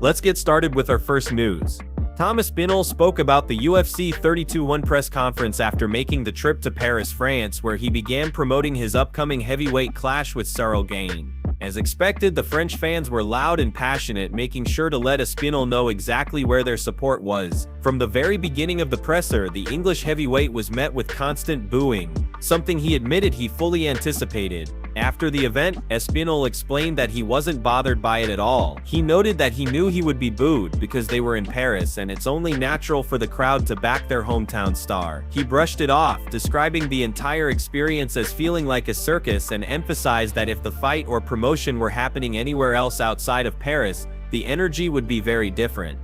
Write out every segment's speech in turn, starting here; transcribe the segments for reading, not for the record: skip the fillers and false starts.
Let's get started with our first news. Aspinall spoke about the UFC 32-1 press conference after making the trip to Paris, France, where he began promoting his upcoming heavyweight clash with Gane. As expected, the French fans were loud and passionate, making sure to let Aspinall know exactly where their support was. From the very beginning of the presser, the English heavyweight was met with constant booing, something he admitted he fully anticipated. After the event, Aspinall explained that he wasn't bothered by it at all. He noted that he knew he would be booed because they were in Paris and it's only natural for the crowd to back their hometown star. He brushed it off, describing the entire experience as feeling like a circus, and emphasized that if the fight or promotion were happening anywhere else outside of Paris, the energy would be very different.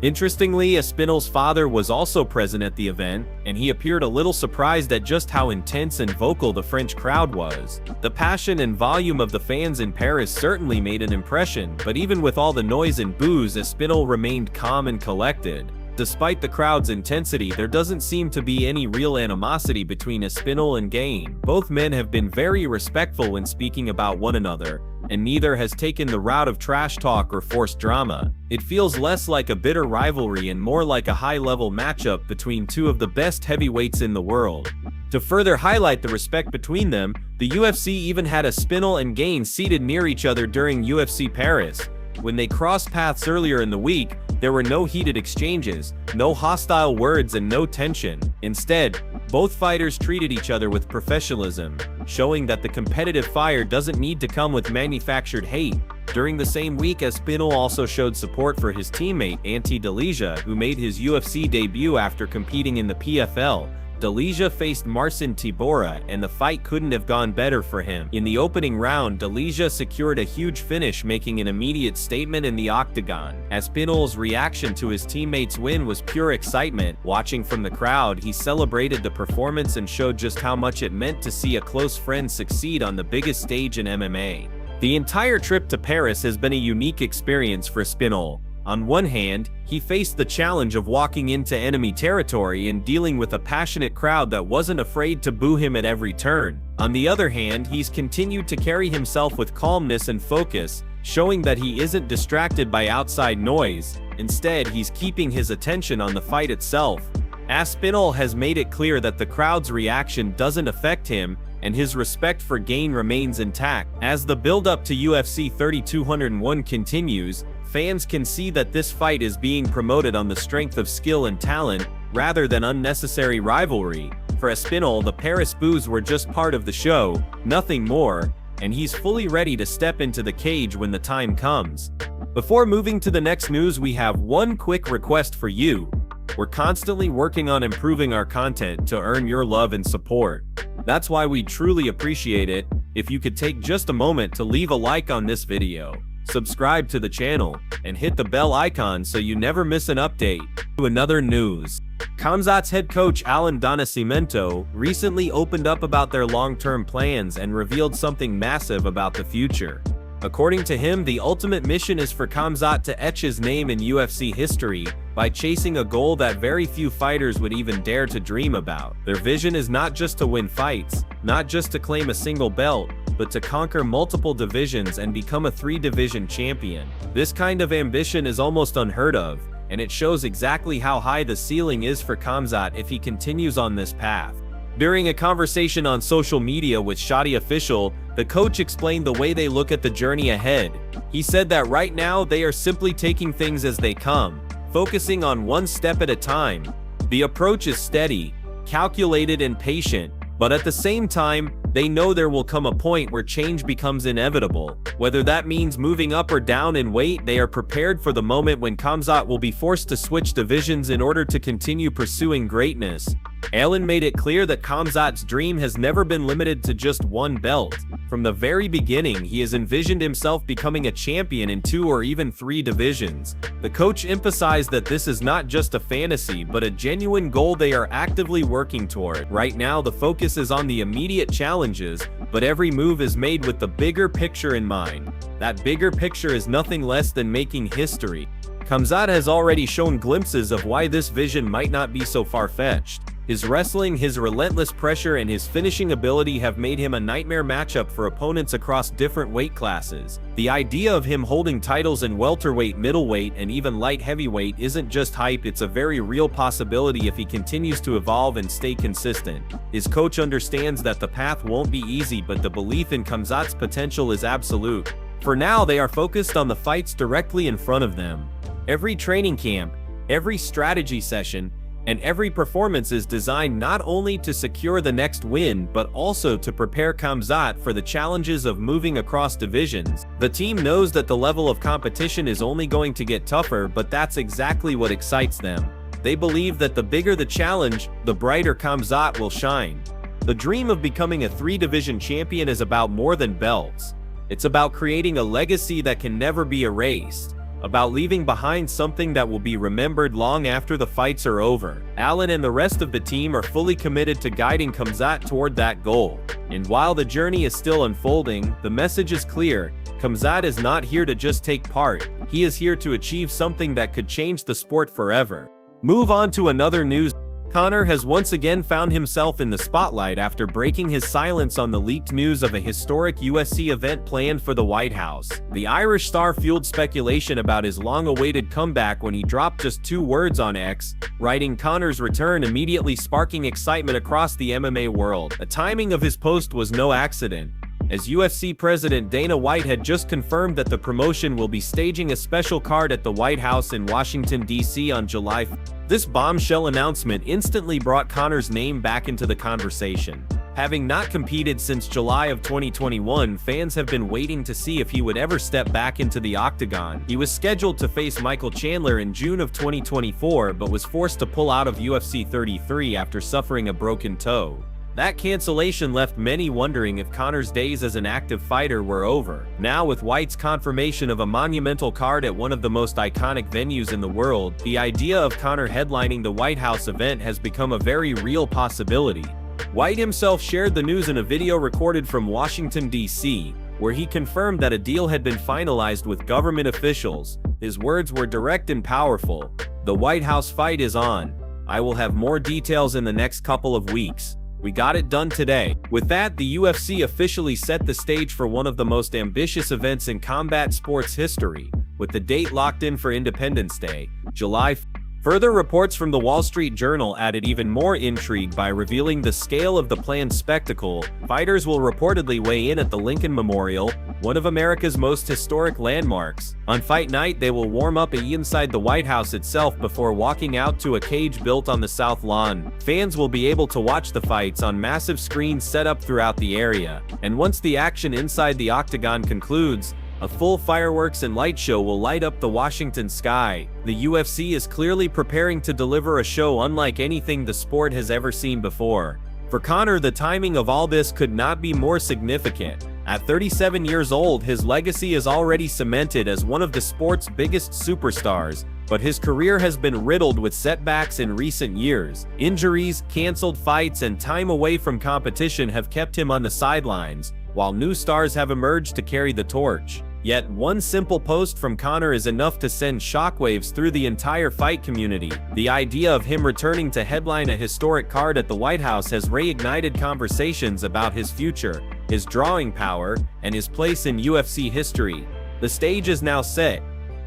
Interestingly, Aspinall's father was also present at the event, and he appeared a little surprised at just how intense and vocal the French crowd was. The passion and volume of the fans in Paris certainly made an impression, but even with all the noise and boos, Aspinall remained calm and collected. Despite the crowd's intensity, there doesn't seem to be any real animosity between Aspinall and Gane. Both men have been very respectful when speaking about one another, and neither has taken the route of trash talk or forced drama. It feels less like a bitter rivalry and more like a high-level matchup between two of the best heavyweights in the world. To further highlight the respect between them, the UFC even had Aspinall and Gane seated near each other during UFC Paris. When they crossed paths earlier in the week, there were no heated exchanges, no hostile words, and no tension. Instead, both fighters treated each other with professionalism, showing that the competitive fire doesn't need to come with manufactured hate. During the same week, Aspinall also showed support for his teammate Ante Delija, who made his UFC debut after competing in the PFL. Delija faced Marcin Tybura, and the fight couldn't have gone better for him. In the opening round, Delija secured a huge finish, making an immediate statement in the Octagon. Aspinall's reaction to his teammate's win was pure excitement. Watching from the crowd, he celebrated the performance and showed just how much it meant to see a close friend succeed on the biggest stage in MMA. The entire trip to Paris has been a unique experience for Aspinall. On one hand, he faced the challenge of walking into enemy territory and dealing with a passionate crowd that wasn't afraid to boo him at every turn. On the other hand, he's continued to carry himself with calmness and focus, showing that he isn't distracted by outside noise. Instead, he's keeping his attention on the fight itself. Aspinall has made it clear that the crowd's reaction doesn't affect him, and his respect for Gane remains intact. As the build-up to UFC 32-1 continues, fans can see that this fight is being promoted on the strength of skill and talent, rather than unnecessary rivalry. For Aspinall, the Paris boos were just part of the show, nothing more, and he's fully ready to step into the cage when the time comes. Before moving to the next news, we have one quick request for you. We're constantly working on improving our content to earn your love and support. That's why we truly appreciate it if you could take just a moment to leave a like on this video, subscribe to the channel, and hit the bell icon so you never miss an update. To another news. Khamzat's head coach Alan Nascimento recently opened up about their long-term plans and revealed something massive about the future. According to him, the ultimate mission is for Khamzat to etch his name in UFC history by chasing a goal that very few fighters would even dare to dream about. Their vision is not just to win fights, not just to claim a single belt, but to conquer multiple divisions and become a 3-division champion. This kind of ambition is almost unheard of, and it shows exactly how high the ceiling is for Khamzat if he continues on this path. During a conversation on social media with Shadi Official, the coach explained the way they look at the journey ahead. He said that right now they are simply taking things as they come, focusing on one step at a time. The approach is steady, calculated, and patient, but at the same time, they know there will come a point where change becomes inevitable. Whether that means moving up or down in weight, they are prepared for the moment when Khamzat will be forced to switch divisions in order to continue pursuing greatness. Alan made it clear that Khamzat's dream has never been limited to just one belt. From the very beginning, he has envisioned himself becoming a champion in 2 or even 3 divisions. The coach emphasized that this is not just a fantasy, but a genuine goal they are actively working toward. Right now, the focus is on the immediate challenges, but every move is made with the bigger picture in mind. That bigger picture is nothing less than making history. Khamzat has already shown glimpses of why this vision might not be so far-fetched. His wrestling, his relentless pressure, and his finishing ability have made him a nightmare matchup for opponents across different weight classes. The idea of him holding titles in welterweight, middleweight, and even light heavyweight isn't just hype, it's a very real possibility if he continues to evolve and stay consistent. His coach understands that the path won't be easy, but the belief in Khamzat's potential is absolute. For now, they are focused on the fights directly in front of them. Every training camp, every strategy session, and every performance is designed not only to secure the next win but also to prepare Khamzat for the challenges of moving across divisions. The team knows that the level of competition is only going to get tougher, but that's exactly what excites them. They believe that the bigger the challenge, the brighter Khamzat will shine. The dream of becoming a 3-division champion is about more than belts. It's about creating a legacy that can never be erased, about leaving behind something that will be remembered long after the fights are over. Alan and the rest of the team are fully committed to guiding Khamzat toward that goal. And while the journey is still unfolding, the message is clear. Khamzat is not here to just take part. He is here to achieve something that could change the sport forever. Move on to another news. Conor has once again found himself in the spotlight after breaking his silence on the leaked news of a historic UFC event planned for the White House. The Irish star fueled speculation about his long-awaited comeback when he dropped just 2 words on X, writing Conor's return, immediately sparking excitement across the MMA world. The timing of his post was no accident, as UFC President Dana White had just confirmed that the promotion will be staging a special card at the White House in Washington, D.C. on July 5th. This bombshell announcement instantly brought Conor's name back into the conversation. Having not competed since July of 2021, fans have been waiting to see if he would ever step back into the Octagon. He was scheduled to face Michael Chandler in June of 2024, but was forced to pull out of UFC 33 after suffering a broken toe. That cancellation left many wondering if Conor's days as an active fighter were over. Now, with White's confirmation of a monumental card at one of the most iconic venues in the world, the idea of Conor headlining the White House event has become a very real possibility. White himself shared the news in a video recorded from Washington, D.C., where he confirmed that a deal had been finalized with government officials. His words were direct and powerful. "The White House fight is on. I will have more details in the next couple of weeks. We got it done today." With that, the UFC officially set the stage for one of the most ambitious events in combat sports history, with the date locked in for Independence Day, July 5th. Further reports from the Wall Street Journal added even more intrigue by revealing the scale of the planned spectacle. Fighters will reportedly weigh in at the Lincoln Memorial, one of America's most historic landmarks. On fight night, they will warm up inside the White House itself before walking out to a cage built on the South Lawn. Fans will be able to watch the fights on massive screens set up throughout the area. And once the action inside the Octagon concludes, a full fireworks and light show will light up the Washington sky. The UFC is clearly preparing to deliver a show unlike anything the sport has ever seen before. For Conor, the timing of all this could not be more significant. At 37 years old, his legacy is already cemented as one of the sport's biggest superstars, but his career has been riddled with setbacks in recent years. Injuries, canceled fights, and time away from competition have kept him on the sidelines, while new stars have emerged to carry the torch. Yet, one simple post from Conor is enough to send shockwaves through the entire fight community. The idea of him returning to headline a historic card at the White House has reignited conversations about his future, his drawing power, and his place in UFC history. The stage is now set.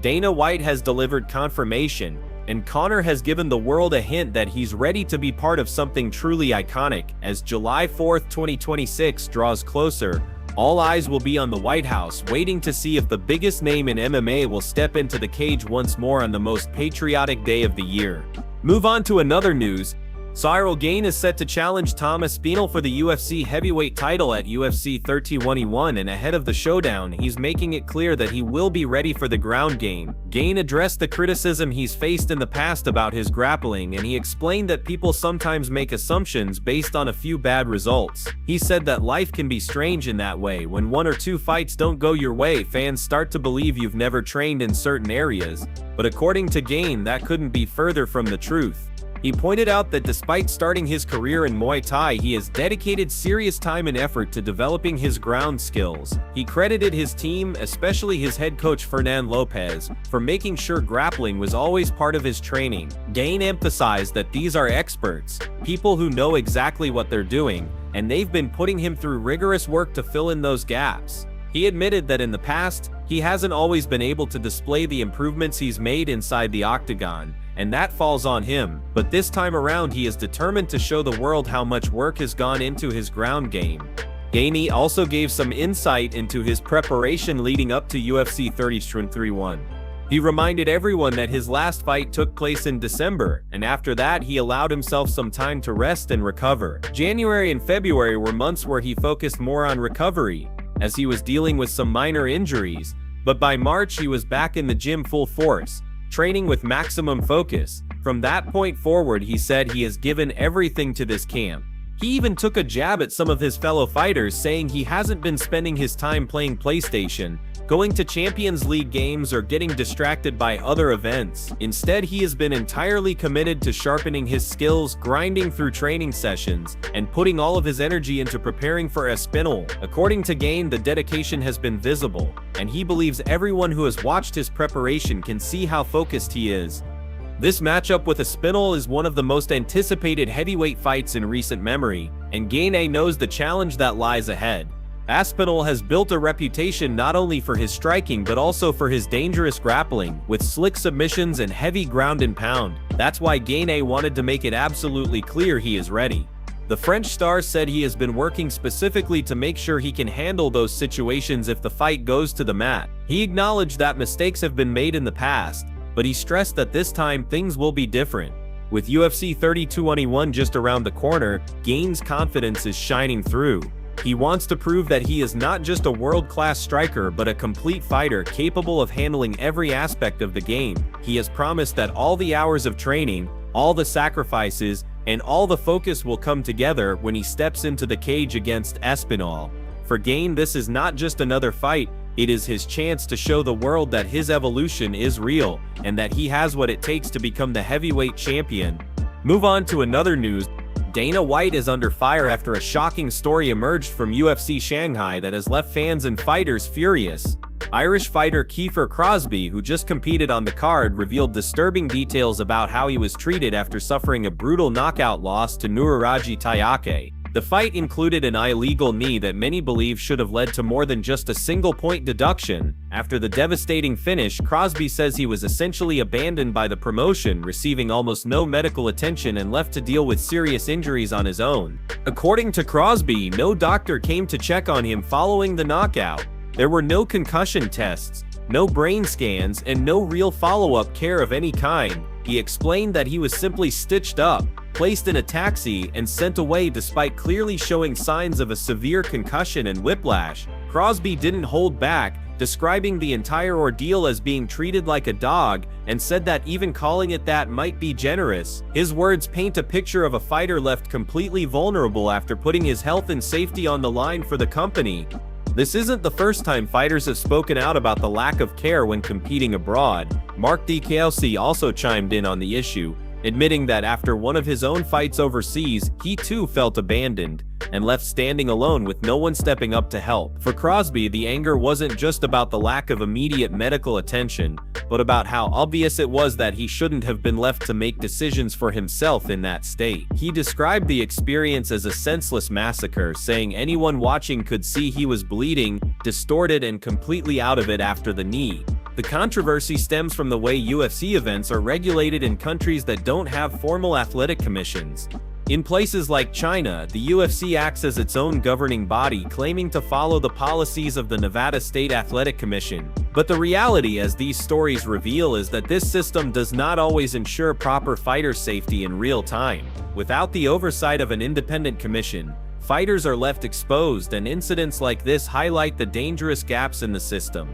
Dana White has delivered confirmation, and Conor has given the world a hint that he's ready to be part of something truly iconic. As July 4th, 2026 draws closer, all eyes will be on the White House, waiting to see if the biggest name in MMA will step into the cage once more on the most patriotic day of the year. Move on to another news. Gane is set to challenge Aspinall for the UFC heavyweight title at UFC 31, and ahead of the showdown, he's making it clear that he will be ready for the ground game. Gane addressed the criticism he's faced in the past about his grappling, and he explained that people sometimes make assumptions based on a few bad results. He said that life can be strange in that way. When 1 or 2 fights don't go your way, fans start to believe you've never trained in certain areas. But according to Gane, that couldn't be further from the truth. He pointed out that despite starting his career in Muay Thai, he has dedicated serious time and effort to developing his ground skills. He credited his team, especially his head coach Fernan Lopez, for making sure grappling was always part of his training. Gane emphasized that these are experts, people who know exactly what they're doing, and they've been putting him through rigorous work to fill in those gaps. He admitted that in the past, he hasn't always been able to display the improvements he's made inside the octagon, and that falls on him, but this time around he is determined to show the world how much work has gone into his ground game. Gane also gave some insight into his preparation leading up to UFC 30-31. He reminded everyone that his last fight took place in December, and after that he allowed himself some time to rest and recover. January and February were months where he focused more on recovery, as he was dealing with some minor injuries, but by March he was back in the gym full force, training with maximum focus. From that point forward, he said he has given everything to this camp. He even took a jab at some of his fellow fighters, saying he hasn't been spending his time playing PlayStation, going to Champions League games, or getting distracted by other events. Instead, he has been entirely committed to sharpening his skills, grinding through training sessions, and putting all of his energy into preparing for Aspinall. According to Gane, the dedication has been visible, and he believes everyone who has watched his preparation can see how focused he is. This matchup with Aspinall is one of the most anticipated heavyweight fights in recent memory, and Gane knows the challenge that lies ahead. Aspinall has built a reputation not only for his striking but also for his dangerous grappling, with slick submissions and heavy ground and pound. That's why Gane wanted to make it absolutely clear he is ready. The French star said he has been working specifically to make sure he can handle those situations if the fight goes to the mat. He acknowledged that mistakes have been made in the past, but he stressed that this time things will be different. With UFC 30-21 just around the corner, Gane's confidence is shining through. He wants to prove that he is not just a world-class striker but a complete fighter capable of handling every aspect of the game. He has promised that all the hours of training, all the sacrifices, and all the focus will come together when he steps into the cage against Aspinall. For Gane, this is not just another fight, it is his chance to show the world that his evolution is real, and that he has what it takes to become the heavyweight champion. Move on to another news. Dana White is under fire after a shocking story emerged from UFC Shanghai that has left fans and fighters furious. Irish fighter Kiefer Crosby, who just competed on the card, revealed disturbing details about how he was treated after suffering a brutal knockout loss to Nuriraji Tayake. The fight included an illegal knee that many believe should have led to more than just a single-point deduction. After the devastating finish, Crosby says he was essentially abandoned by the promotion, receiving almost no medical attention and left to deal with serious injuries on his own. According to Crosby, no doctor came to check on him following the knockout. There were no concussion tests, no brain scans, and no real follow-up care of any kind. He explained that he was simply stitched up, placed in a taxi, and sent away despite clearly showing signs of a severe concussion and whiplash. Crosby didn't hold back, describing the entire ordeal as being treated like a dog, and said that even calling it that might be generous. His words paint a picture of a fighter left completely vulnerable after putting his health and safety on the line for the company. This isn't the first time fighters have spoken out about the lack of care when competing abroad. Mark DiCielsi also chimed in on the issue, admitting that after one of his own fights overseas, he too felt abandoned and left standing alone with no one stepping up to help. For Crosby, the anger wasn't just about the lack of immediate medical attention, but about how obvious it was that he shouldn't have been left to make decisions for himself in that state. He described the experience as a senseless massacre, saying anyone watching could see he was bleeding, distorted, and completely out of it after the knee. The controversy stems from the way UFC events are regulated in countries that don't have formal athletic commissions. In places like China, the UFC acts as its own governing body, claiming to follow the policies of the Nevada State Athletic Commission. But the reality, as these stories reveal, is that this system does not always ensure proper fighter safety in real time. Without the oversight of an independent commission, fighters are left exposed, and incidents like this highlight the dangerous gaps in the system.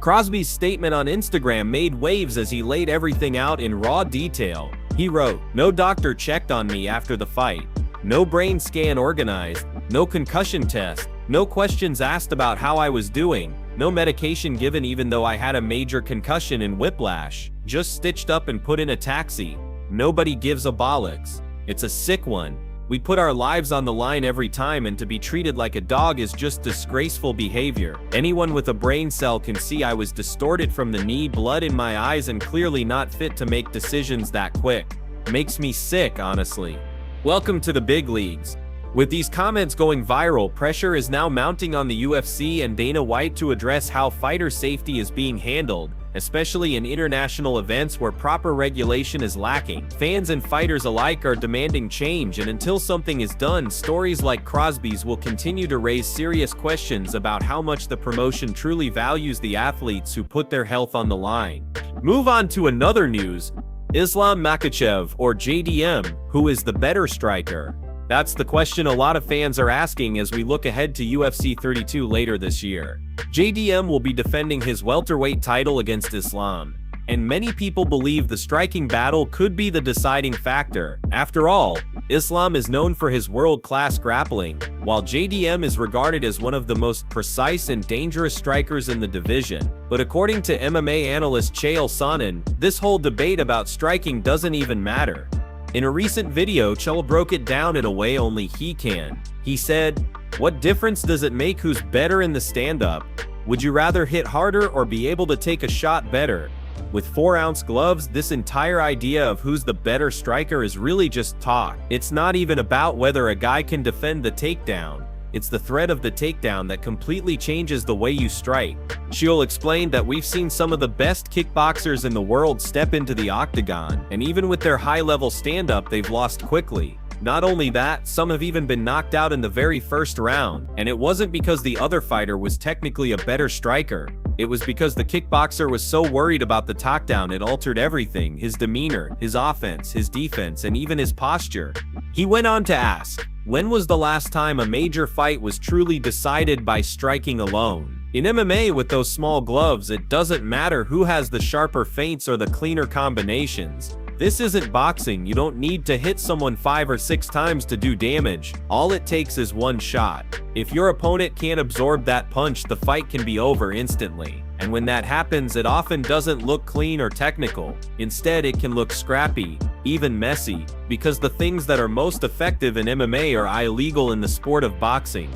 Crosby's statement on Instagram made waves as he laid everything out in raw detail. He wrote, "No doctor checked on me after the fight. No brain scan organized. No concussion test. No questions asked about how I was doing. No medication given even though I had a major concussion and whiplash. Just stitched up and put in a taxi." Nobody gives a bollocks. It's a sick one. We put our lives on the line every time, and to be treated like a dog is just disgraceful behavior. Anyone with a brain cell can see I was distorted from the knee, blood in my eyes, and clearly not fit to make decisions that quick. Makes me sick, honestly. Welcome to the big leagues. With these comments going viral, pressure is now mounting on the UFC and Dana White to address how fighter safety is being handled, especially in international events where proper regulation is lacking. Fans and fighters alike are demanding change, and until something is done, stories like Crosby's will continue to raise serious questions about how much the promotion truly values the athletes who put their health on the line. Move on to another news. Islam Makhachev, or JDM, who is the better striker? That's the question a lot of fans are asking as we look ahead to UFC 32 later this year. JDM will be defending his welterweight title against Islam, and many people believe the striking battle could be the deciding factor. After all, Islam is known for his world-class grappling, while JDM is regarded as one of the most precise and dangerous strikers in the division. But according to MMA analyst Chael Sonnen, this whole debate about striking doesn't even matter. In a recent video, Chael broke it down in a way only he can. He said, "What difference does it make who's better in the stand-up? Would you rather hit harder or be able to take a shot better?" With 4-ounce gloves, this entire idea of who's the better striker is really just talk. It's not even about whether a guy can defend the takedown. It's the threat of the takedown that completely changes the way you strike. Chael explained that we've seen some of the best kickboxers in the world step into the octagon, and even with their high-level stand-up, they've lost quickly. Not only that, some have even been knocked out in the very first round, and it wasn't because the other fighter was technically a better striker. It was because the kickboxer was so worried about the takedown it altered everything: his demeanor, his offense, his defense, and even his posture. He went on to ask, when was the last time a major fight was truly decided by striking alone? In MMA, with those small gloves, it doesn't matter who has the sharper feints or the cleaner combinations. This isn't boxing. You don't need to hit someone 5 or 6 times to do damage. All it takes is one shot. If your opponent can't absorb that punch, the fight can be over instantly. And when that happens, it often doesn't look clean or technical. Instead, it can look scrappy, even messy, because the things that are most effective in MMA are illegal in the sport of boxing.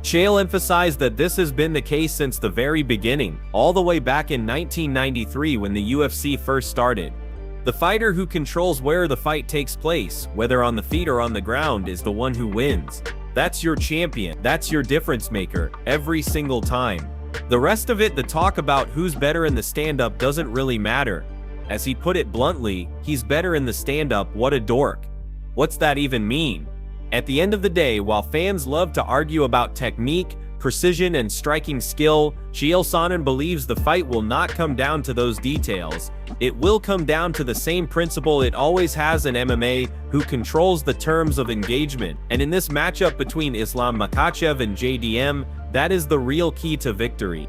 Chael emphasized that this has been the case since the very beginning, all the way back in 1993 when the UFC first started. The fighter who controls where the fight takes place, whether on the feet or on the ground, is the one who wins. That's your champion. That's your difference maker, every single time. The rest of it, the talk about who's better in the stand-up, doesn't really matter. As he put it bluntly, he's better in the stand-up. What a dork. What's that even mean? At the end of the day, while fans love to argue about technique, precision, and striking skill, Chael Sonnen believes the fight will not come down to those details. It will come down to the same principle it always has in MMA: who controls the terms of engagement. And in this matchup between Islam Makhachev and JDM, that is the real key to victory.